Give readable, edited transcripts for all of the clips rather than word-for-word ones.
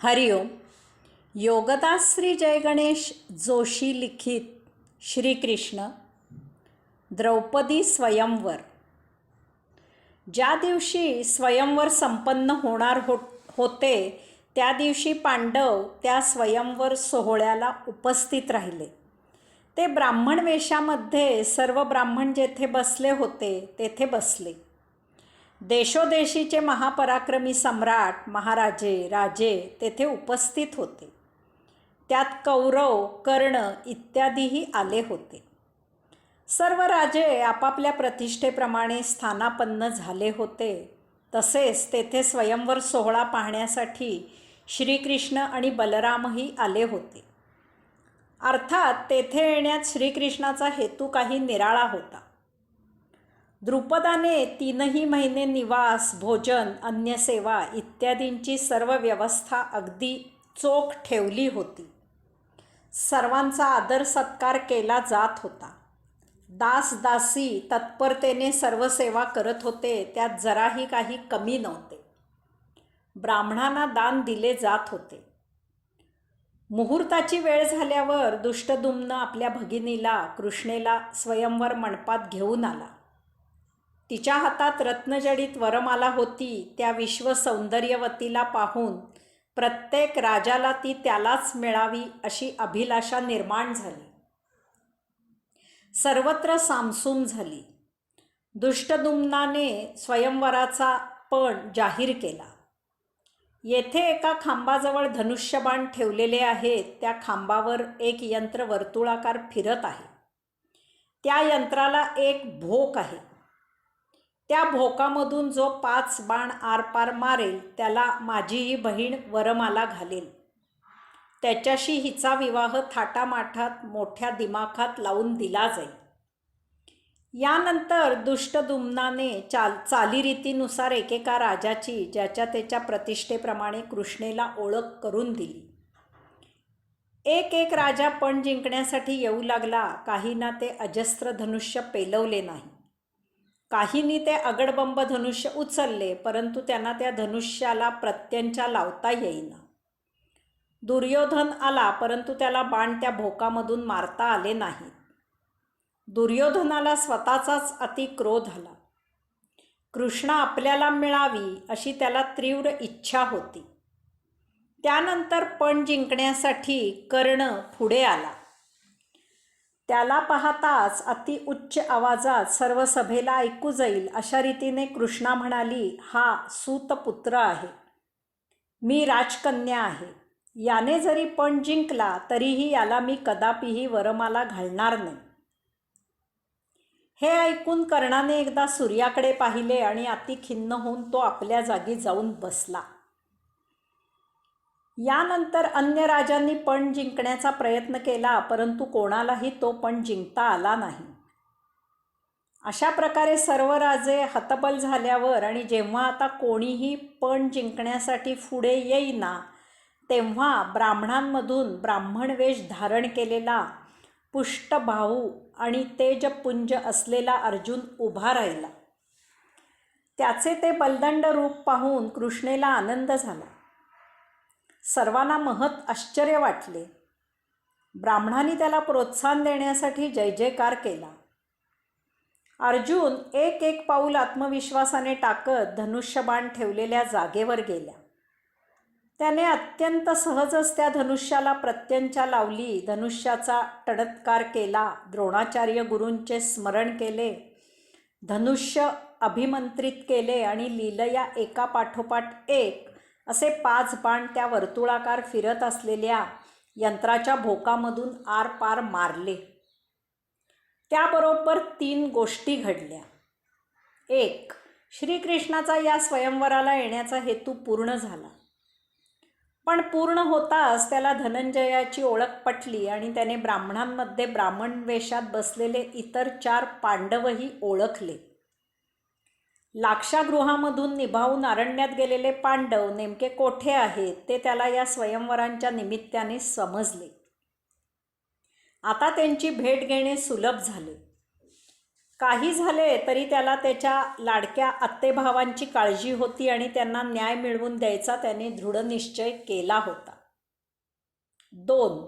हरिओम. योगदास श्री जयगणेश जोशी लिखित श्रीकृष्ण द्रौपदी स्वयंवर. ज्या दिवशी स्वयंवर संपन्न होणार होते त्या दिवशी पांडव त्या स्वयंवर सोहळ्याला उपस्थित राहिले. ते ब्राह्मण वेशामध्ये सर्व ब्राह्मण जेथे बसले होते तेथे बसले. देशोदेशीचे महापराक्रमी सम्राट, महाराजे, राजे तेथे उपस्थित होते. त्यात कौरव, कर्ण इत्यादीही आले होते. सर्व राजे आपापल्या प्रतिष्ठेप्रमाणे स्थानापन्न झाले होते. तसेच तेथे स्वयंवर सोहळा पाहण्यासाठी श्रीकृष्ण आणि बलरामही आले होते. अर्थात तेथे येण्यात श्रीकृष्णाचा हेतू काही निराळा होता. द्रुपदाने 3 महिने निवास, भोजन, अन्य सेवा इत्यादींची सर्व व्यवस्था अगदी चोख ठेवली होती. सर्वांचा आदर सत्कार केला जात होता. दास दासी तत्परतेने सर्व सेवा करत होते. त्यात जराही काही कमी नव्हते. ब्राह्मणांना दान दिले जात होते. मुहूर्ताची वेळ झाल्यावर दुष्टदुम्न आपल्या भगिनीला कृष्णेला स्वयंवर मंडपात घेऊन आला. तिच्या हातात रत्नजडित वरमाला होती. त्या विश्वसौंदर्यवतीला पाहून प्रत्येक राजाला ती त्यालाच मिळावी अशी अभिलाषा निर्माण झाली. सर्वत्र सामसूम झाली. दुष्टदुम्नाने स्वयंवराचा पण जाहीर केला. येथे एका खांबाजवळ धनुष्यबाण ठेवलेले आहेत. त्या खांबावर एक यंत्र वर्तुळाकार फिरत आहे. त्या यंत्राला एक भोक आहे. त्या भोकामधून जो 5 बाण आरपार मारेल त्याला माझी ही बहीण वरमाला घालेल. त्याच्याशी हिचा विवाह थाटामाठात मोठ्या दिमाखात लावून दिला जाईल. यानंतर दुष्टदुम्नाने चालीरीतीनुसार एकेका राजाची ज्याच्या त्याच्या प्रतिष्ठेप्रमाणे कृष्णेला ओळख करून दिली. एक एक राजा पण जिंकण्यासाठी येऊ लागला. काहींना ते अजस्त्र धनुष्य पेलवले नाही. काहींनी ते अगडबंब धनुष्य उचलले, परंतु त्यांना त्या धनुष्याला प्रत्यंचा लावता येईना. दुर्योधन आला, परंतु त्याला बाण त्या भोकामधून मारता आले नाही. दुर्योधनाला स्वतःचाच अति क्रोध आला. कृष्ण आपल्याला मिळावी अशी त्याला तीव्र इच्छा होती. त्यानंतर पण जिंकण्यासाठी कर्ण पुढे आला. त्याला पाहताच अति उच्च आवाजात सर्व सभेला ऐकू जाईल अशा रीतीने कृष्णा म्हणाली, हा सूतपुत्र आहे. मी राजकन्या आहे. याने जरी पण जिंकला तरीही याला मी कदापिही वरमाला घालणार नाही. हे ऐकून कर्णाने एकदा सूर्याकडे पाहिले आणि अति खिन्न होऊन तो आपल्या जागी जाऊन बसला. यानंतर अन्य राजांनी पण जिंकण्याचा प्रयत्न केला, परंतु कोणालाही तो पण जिंकता आला नाही. अशा प्रकारे सर्व राजे हतबल झाल्यावर आणि जेव्हा आता कोणीही पण जिंकण्यासाठी पुढे येईना, तेव्हा ब्राह्मणांमधून ब्राह्मणवेश धारण केलेला, पुष्टबाहू आणि तेजपुंज असलेला अर्जुन उभा राहिला. त्याचे ते बलदंड रूप पाहून कृष्णेला आनंद झाला. सर्वांना महत् आश्चर्य वाटले. ब्राह्मणांनी त्याला प्रोत्साहन देण्यासाठी जय जयकार केला. अर्जुन एक एक पाऊल आत्मविश्वासाने टाकत धनुष्यबाण ठेवलेल्या जागेवर गेला. त्याने अत्यंत सहजच त्या धनुष्याला प्रत्यंचा लावली. धनुष्याचा टणत्कार केला. द्रोणाचार्य गुरूंचे स्मरण केले. धनुष्य अभिमंत्रित केले आणि लीलया एकापाठोपाठ एक असे 5 बाण त्या वर्तुळाकार फिरत असलेल्या यंत्राच्या भोकामधून आरपार मारले. त्याबरोबर 3 गोष्टी घडल्या. 1. श्रीकृष्णाचा या स्वयंवराला येण्याचा हेतू पूर्ण झाला. पण पूर्ण होताच त्याला धनंजयाची ओळख पटली आणि त्याने ब्राह्मणांमध्ये ब्राह्मण वेशात बसलेले इतर 4 पांडवही ओळखले. लाक्षागृहामधून निभावून अरण्यात गेलेले पांडव नेमके कोठे आहेत ते त्याला या स्वयंवरांच्या निमित्ताने समजले. आता त्यांची भेट घेणे सुलभ झाले. काही झाले तरी त्याला त्याच्या लाडक्या आत्तेभावांची काळजी होती आणि त्यांना न्याय मिळवून द्यायचा त्याने दृढ निश्चय केला होता. 2.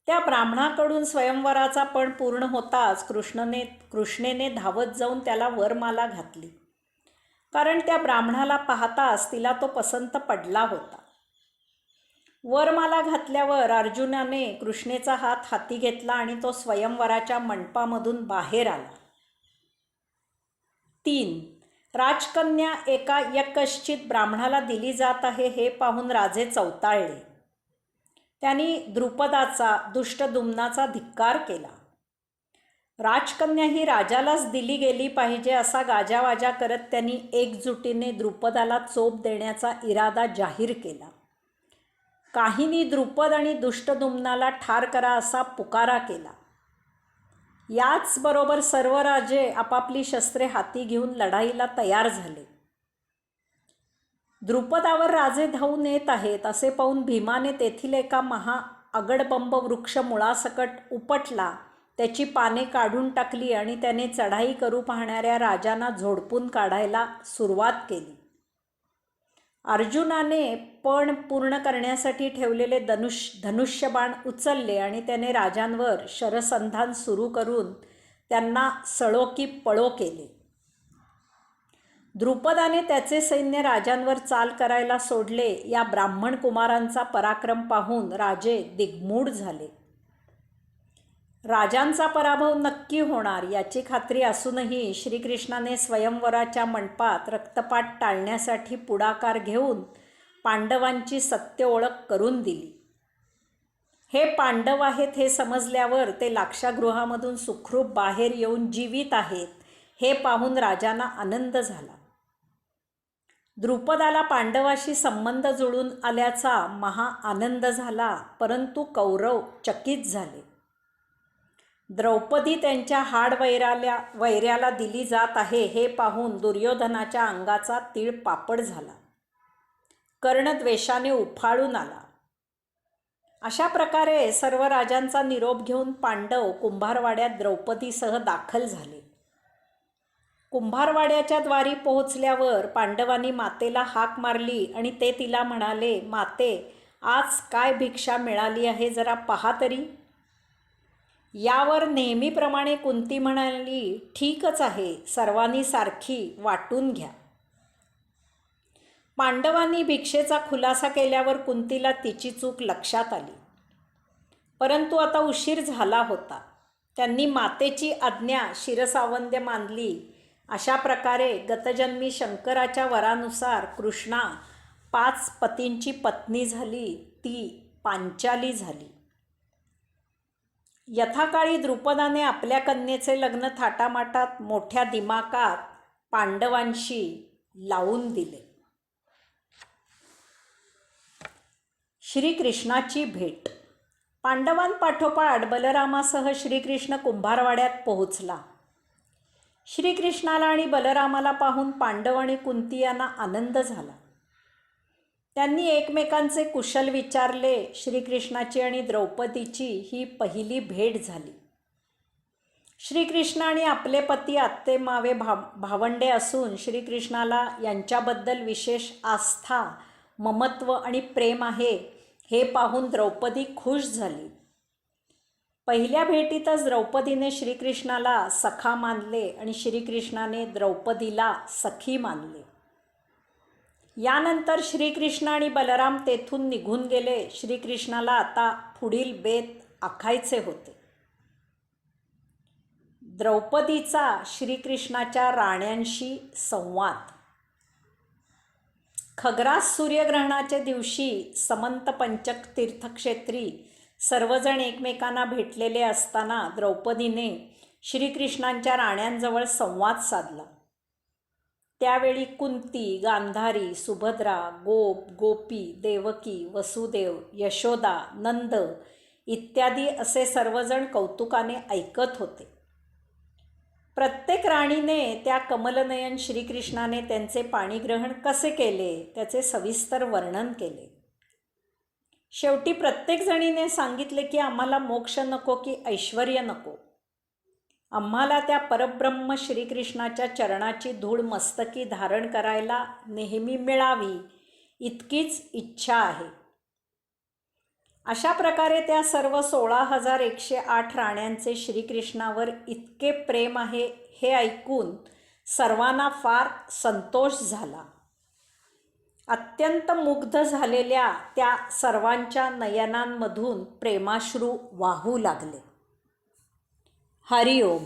त्या ब्राह्मणाकडून स्वयंवराचा पण पूर्ण होताच कृष्णेने धावत जाऊन त्याला वरमाला घातली, कारण त्या ब्राह्मणाला पाहताच तिला तो पसंत पडला होता. वरमाला घातल्यावर अर्जुनाने कृष्णेचा हात हाती घेतला आणि तो स्वयंवराच्या मंडपामधून बाहेर आला. 3. राजकन्या एका यकश्चित ब्राह्मणाला दिली जात आहे हे पाहून राजे चवताळले. त्यांनी द्रुपदाचा दुष्टदुम्नाचा धिक्कार केला. राजकन्या ही राजालाच दिली गेली पाहिजे असा गाजावाजा करत त्यांनी एकजुटीने द्रुपदाला चोप देण्याचा इरादा जाहीर केला. काहींनी द्रुपद आणि दुष्टदुम्नाला ठार करा असा पुकारा केला. याचबरोबर सर्व राजे आपापली शस्त्रे हाती घेऊन लढाईला तयार झाले. द्रुपदावर राजे धावून येत आहेत असे पाहून भीमाने तेथील एका अगडबंब वृक्ष मुळासकट उपटला, त्याची पाने काढून टाकली आणि त्याने चढाई करू पाहणाऱ्या राजांना झोडपून काढायला सुरुवात केली. अर्जुनाने पण पूर्ण करण्यासाठी ठेवलेले धनुष्यबाण उचलले आणि त्याने राजांवर शरसंधान सुरू करून त्यांना सळो की पळो केले. द्रुपदाने त्याचे सैन्य राजांवर चाल करायला सोडले. या ब्राह्मण कुमारांचा पराक्रम पाहून राजे दिग्मूढ झाले. राजांचा पराभव नक्की होणार याची खात्री असूनही श्रीकृष्णाने स्वयंवराच्या मंडपात रक्तपात टाळण्यासाठी पुढाकार घेऊन पांडवांची सत्य ओळख करून दिली. हे पांडव आहेत हे समजल्यावर ते लाक्षागृहामधून सुखरूप बाहेर येऊन जीवित आहेत हे पाहून राजांना आनंद झाला. द्रुपदाला पांडवाशी संबंध जुळून आल्याचा महा आनंद झाला, परंतु कौरव चकित झाले. द्रौपदी त्यांच्या वैऱ्याला दिली जात आहे हे पाहून दुर्योधनाच्या अंगाचा तीळ पापड झाला. कर्ण द्वेषाने उफाळून आला. अशा प्रकारे सर्व राजांचा निरोप घेऊन पांडव कुंभारवाड्यात द्रौपदीसह दाखल झाले. कुंभारवाड्याच्या द्वारी पोहोचल्यावर पांडवांनी मातेला हाक मारली आणि ते तिला म्हणाले, माते, आज काय भिक्षा मिळाली आहे जरा पहा तरी. यावर नेहमीप्रमाणे कुंती म्हणाली, ठीकच आहे, सर्वांनी सारखी वाटून घ्या. पांडवांनी भिक्षेचा खुलासा केल्यावर कुंतीला तिची चूक लक्षात आली, परंतु आता उशीर झाला होता. त्यांनी मातेची आज्ञा शिरसावंद्य मानली. अशा प्रकारे गतजन्मी शंकराच्या वरानुसार कृष्णा 5 पतींची पत्नी झाली, ती पांचाली झाली. यथाकाळी द्रुपदाने आपल्या कन्येचे लग्न थाटामाटात मोठ्या दिमाकात पांडवांशी लावून दिले. श्रीकृष्णाची भेट. पांडवांपाठोपाठ बलरामासह श्रीकृष्ण कुंभारवाड्यात पोहोचला. श्रीकृष्णाला आणि बलरामाला पाहून पांडव आणि कुंती यांना आनंद झाला. त्यांनी एकमेकांचे कुशल विचारले. श्रीकृष्णाची आणि द्रौपदीची ही पहिली भेट झाली. श्रीकृष्ण आणि आपले पती आत्ते मावे भावंडे असून श्रीकृष्णाला यांच्याबद्दल विशेष आस्था, ममत्व आणि प्रेम आहे हे पाहून द्रौपदी खुश झाली. पहिल्या भेटीतच द्रौपदीने श्रीकृष्णाला सखा मानले आणि श्रीकृष्णाने द्रौपदीला सखी मानले. यानंतर श्रीकृष्ण आणि बलराम तेथून निघून गेले. श्रीकृष्णाला आता पुढील बेत आखायचे होते. द्रौपदीचा श्रीकृष्णाच्या राण्यांशी संवाद. खग्रास सूर्यग्रहणाच्या दिवशी समंत पंचक तीर्थक्षेत्री सर्वजण एकमेकांना भेटलेले असताना द्रौपदीने श्रीकृष्णांच्या राण्यांजवळ संवाद साधला. त्यावेळी कुंती, गांधारी, सुभद्रा, गोप, गोपी, देवकी, वसुदेव, यशोदा, नंद इत्यादी असे सर्वजण कौतुकाने ऐकत होते. प्रत्येक राणीने त्या कमलनयन श्रीकृष्णाने त्यांचे पाणीग्रहण कसे केले त्याचे सविस्तर वर्णन केले. शेवटी प्रत्येक जणीने सांगितले की आम्हाला मोक्ष नको की ऐश्वर्य नको. आम्हाला त्या परब्रह्म श्रीकृष्णाच्या चरणाची धूळ मस्तकी धारण करायला नेहमी मिळावी इतकीच इच्छा आहे. अशा प्रकारे त्या सर्व 16,108 राण्यांचे श्रीकृष्णावर इतके प्रेम आहे हे ऐकून सर्वांना फार संतोष झाला. अत्यंत मुग्ध झालेल्या त्या सर्वांच्या नयनांमधून प्रेमाश्रू वाहू लागले. हरिओम.